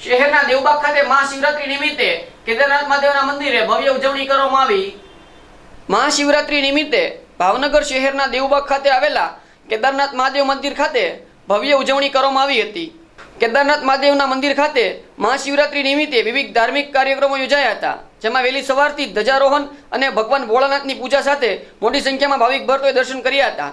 શહેરના દેવબાગ ખાતે મહાશિવરાત્રી નિમિત્તે કેદારનાથ મહાદેવના મંદિરે ભવ્ય ઉજવણી કરવામાં આવી। મહાશિવરાત્રી નિમિત્તે ભાવનગર શહેરના દેવબાગ ખાતે આવેલા કેદારનાથ મહાદેવ મંદિર ખાતે ભવ્ય ઉજવણી કરવામાં આવી હતી। કેદારનાથ મહાદેવના મંદિર ખાતે મહાશિવરાત્રી નિમિત્તે વિવિધ ધાર્મિક કાર્યક્રમો યોજાયા હતા, જેમાં વહેલી સવારથી ધ્વજારોહણ અને ભગવાન ભોળાનાથની પૂજા સાથે મોટી સંખ્યામાં ભાવિક ભક્તોએ દર્શન કર્યા હતા।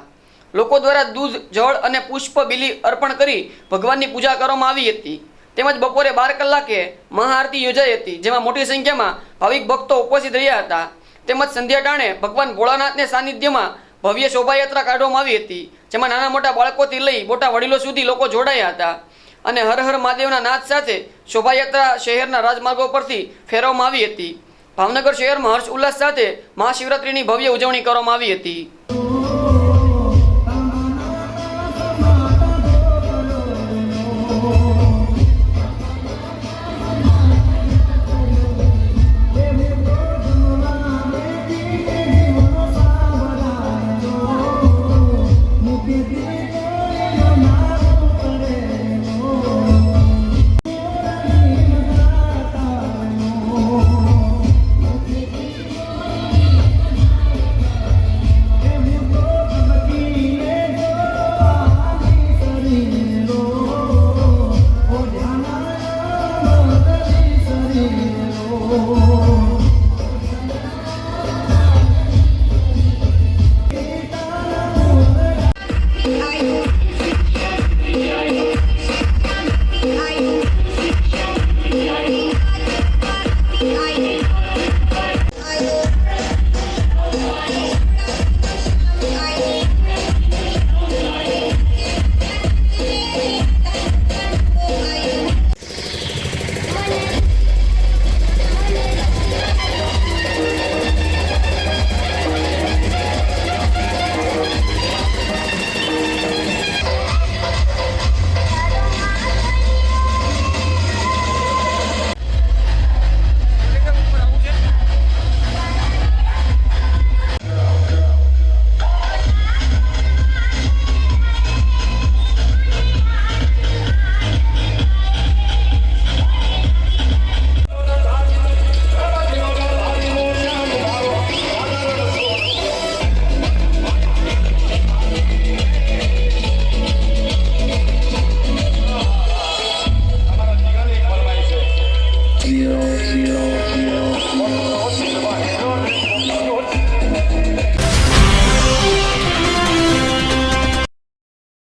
લોકો દ્વારા દૂધ, જળ અને પુષ્પ બીલી અર્પણ કરી ભગવાનની પૂજા કરવામાં આવી હતી। તેમજ બપોરે 12 કલાકે મહાઆરતી યોજાઈ હતી, જેમાં મોટી સંખ્યામાં ભાવિક ભક્તો ઉપસ્થિત રહ્યા હતા। તેમજ સંધ્યા ટાણે ભગવાન ભોળાનાથના સાનિધ્યમાં ભવ્ય શોભાયાત્રા કાઢવામાં આવી હતી, જેમાં નાના મોટા બાળકોથી લઈ મોટા વડીલો સુધી લોકો જોડાયા હતા અને હર હર મહાદેવના નાદ સાથે શોભાયાત્રા શહેરના રાજમાર્ગો પરથી ફેરવવામાં આવી હતી। ભાવનગર શહેરમાં હર્ષ ઉલ્લાસ સાથે મહાશિવરાત્રીની ભવ્ય ઉજવણી કરવામાં આવી હતી।